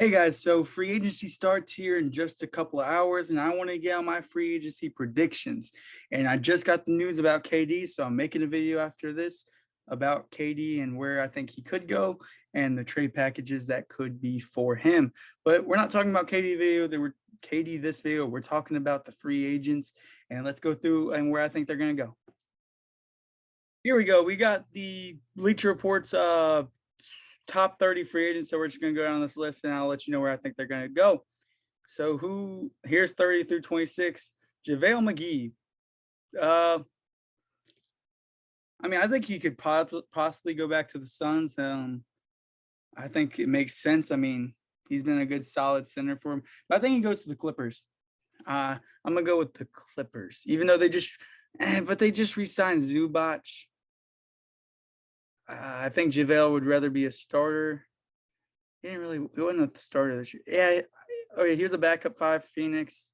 Hey guys, so free agency starts here in just a couple of hours, and I want to get on my free agency predictions. And I just got the news about KD, so I'm making a video after this about KD and where I think he could go and the trade packages that could be for him. But we're not talking about KD video. There were KD this video. We're talking about the free agents, and let's go through and where I think they're gonna go. Here we go. We got the Bleacher Report's top 30 free agents. So we're just going to go down this list and I'll let you know where I think they're going to go. So here's 30 through 26. Javale Mcgee. I mean, I think he could possibly go back to the Suns. I think it makes sense. I mean, he's been a good solid center for him. But I think he goes to the Clippers. I'm going to go with the Clippers, even though they just re-signed Zubac. I think JaVale would rather be a starter. He wasn't the starter this year. Yeah. Okay, he was a backup 5 Phoenix.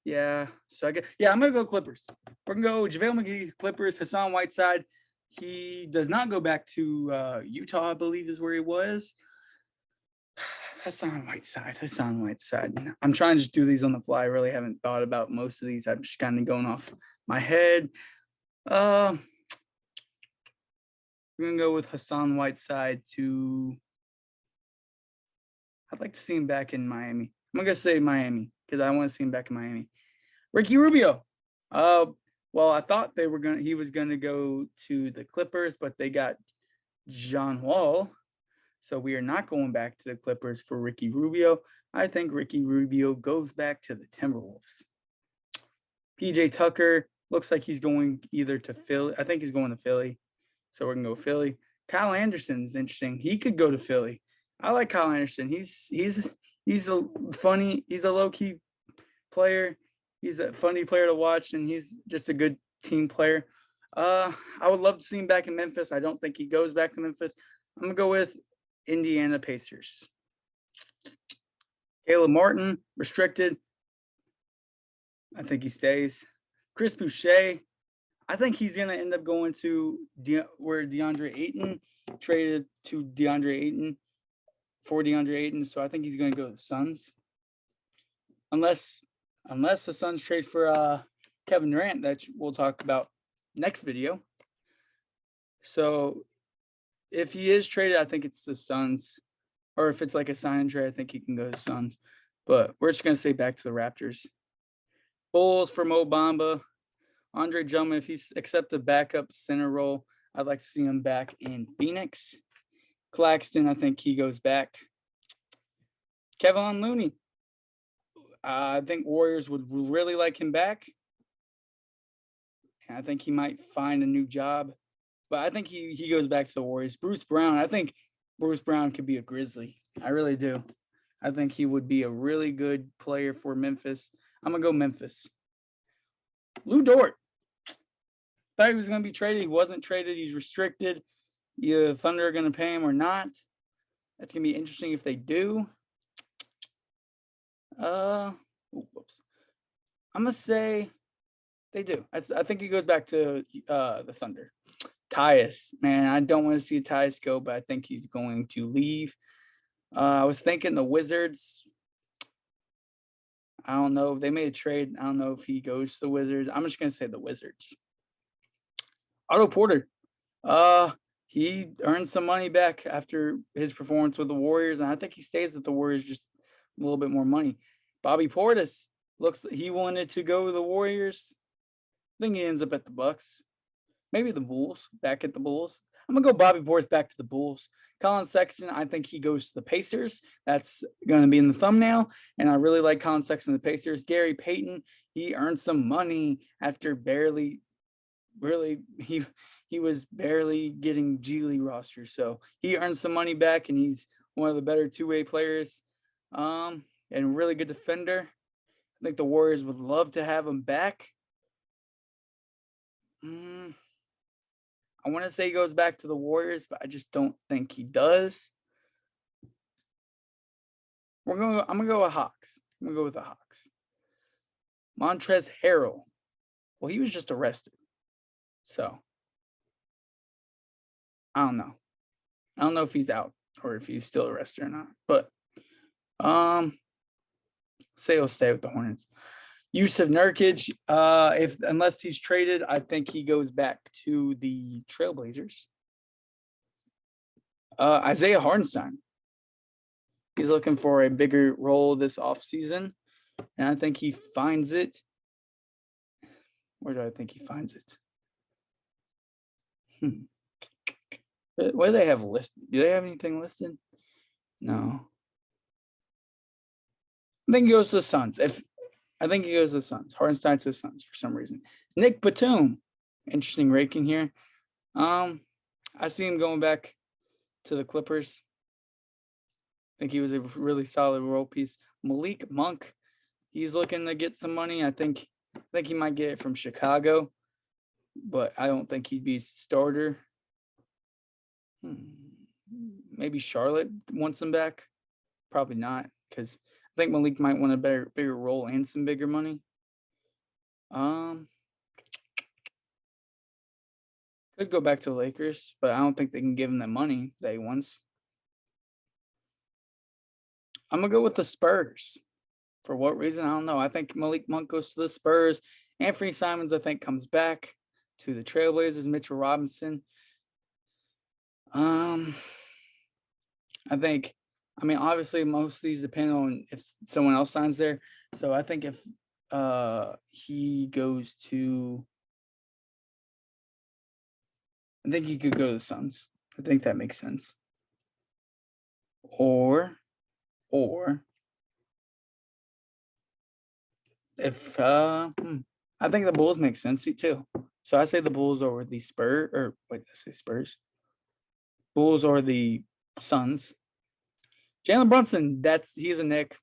Yeah. So I'm gonna go Clippers. We're gonna go JaVale McGee, Clippers. Hassan Whiteside. He does not go back to Utah, I believe is where he was. Hassan Whiteside. I'm trying to just do these on the fly. I really haven't thought about most of these. I'm just kind of going off my head. We're going to go with Hassan Whiteside I'd like to see him back in Miami. I'm going to say Miami because I want to see him back in Miami. Ricky Rubio. Well, I thought he was going to go to the Clippers, but they got John Wall. So we are not going back to the Clippers for Ricky Rubio. I think Ricky Rubio goes back to the Timberwolves. PJ Tucker looks like he's going either to Philly. I think he's going to Philly. So we're gonna go Philly. Kyle Anderson is interesting. He could go to Philly. I like Kyle Anderson. He's a low-key player. He's a funny player to watch, and he's just a good team player. I would love to see him back in Memphis. I don't think he goes back to Memphis. I'm gonna go with Indiana Pacers. Caleb Martin, restricted. I think he stays. Chris Boucher. I think he's going to end up going to where DeAndre Ayton traded to DeAndre Ayton. So I think he's going to go to the Suns. Unless the Suns trade for Kevin Durant, that we'll talk about next video. So if he is traded, I think it's the Suns. Or if it's like a sign and trade, I think he can go to the Suns. But we're just going to say back to the Raptors. Bulls for Mo Bamba. Andre Drummond, if he's accepts a backup center role, I'd like to see him back in Phoenix. Claxton, I think he goes back. Kevin Looney. I think Warriors would really like him back. And I think he might find a new job. But I think he goes back to the Warriors. Bruce Brown, I think Bruce Brown could be a Grizzly. I really do. I think he would be a really good player for Memphis. I'm going to go Memphis. Lou Dort. Thought he was going to be traded. He wasn't traded. He's restricted. Either Thunder are going to pay him or not. That's going to be interesting if they do. Whoops. I'm going to say they do. I think he goes back to the Thunder. Tyus. Man, I don't want to see Tyus go, but I think he's going to leave. I was thinking the Wizards. I don't know if they made a trade. I don't know if he goes to the Wizards. I'm just going to say the Wizards. Otto Porter. He earned some money back after his performance with the Warriors, and I think he stays with the Warriors just a little bit more money. Bobby Portis looks like he wanted to go to the Warriors. I think he ends up at the Bucks. Maybe the Bulls, back at the Bulls. I'm going to go Bobby Portis back to the Bulls. Colin Sexton, I think he goes to the Pacers. That's going to be in the thumbnail. And I really like Colin Sexton, the Pacers. Gary Payton, he earned some money after he was barely getting G League roster. So he earned some money back, and he's one of the better two-way players and really good defender. I think the Warriors would love to have him back. I want to say he goes back to the Warriors, but I just don't think he does. I'm gonna go with Hawks. I'm gonna go with the Hawks. Montrezl Harrell. Well, he was just arrested. So I don't know. I don't know if he's out or if he's still arrested or not. But Say he'll stay with the Hornets. Yusuf Nurkic, unless he's traded, I think he goes back to the Trailblazers. Isaiah Hartenstein. He's looking for a bigger role this offseason, and I think he finds it. Where do I think he finds it? What do they have listed? Do they have anything listed? No. I think he goes to the Suns. I think he goes to the Suns. Hartenstein to the Suns for some reason. Nick Batum. Interesting ranking here. I see him going back to the Clippers. I think he was a really solid role piece. Malik Monk. He's looking to get some money. I think he might get it from Chicago, but I don't think he'd be a starter. Maybe Charlotte wants him back. Probably not, because I think Malik might want a bigger role and some bigger money. Could go back to the Lakers, but I don't think they can give him the money that he wants. I'm gonna go with the Spurs. For what reason? I don't know. I think Malik Monk goes to the Spurs. Anthony Simons, I think, comes back to the Trailblazers. Mitchell Robinson. I mean, obviously, most of these depend on if someone else signs there. So I think if he goes to, I think he could go to the Suns. I think that makes sense. Or if I think the Bulls make sense too. So I say the Bulls over the Spurs, or wait, I say Spurs. Bulls or the Suns. Jalen Brunson, he's a Knick.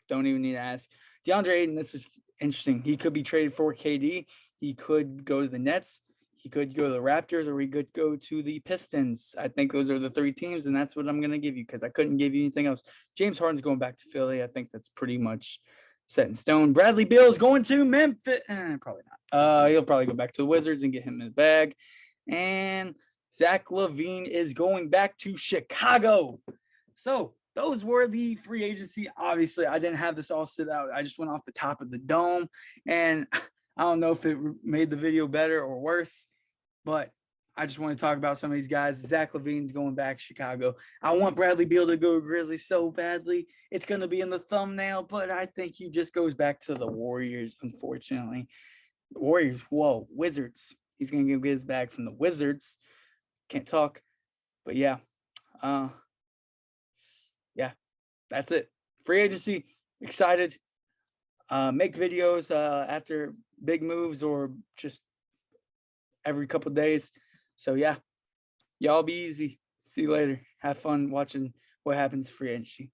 Don't even need to ask. DeAndre Ayton, this is interesting. He could be traded for KD. He could go to the Nets. He could go to the Raptors, or he could go to the Pistons. I think those are the three teams, and that's what I'm going to give you because I couldn't give you anything else. James Harden's going back to Philly. I think that's pretty much set in stone. Bradley Beal is going to Memphis. Probably not. He'll probably go back to the Wizards and get him in the bag. And Zach Levine is going back to Chicago. So those were the free agency. Obviously, I didn't have this all set out. I just went off the top of the dome, and I don't know if it made the video better or worse, but I just want to talk about some of these guys. Zach Levine's going back to Chicago. I want Bradley Beal to go to Grizzlies so badly. It's going to be in the thumbnail, but I think he just goes back to the Warriors, unfortunately. Warriors, Wizards. He's going to get his bag from the Wizards. Can't talk, but yeah. Yeah, that's it. Free agency, excited. Make videos after big moves or just every couple days. So yeah, y'all be easy. See you later. Have fun watching what happens to free agency.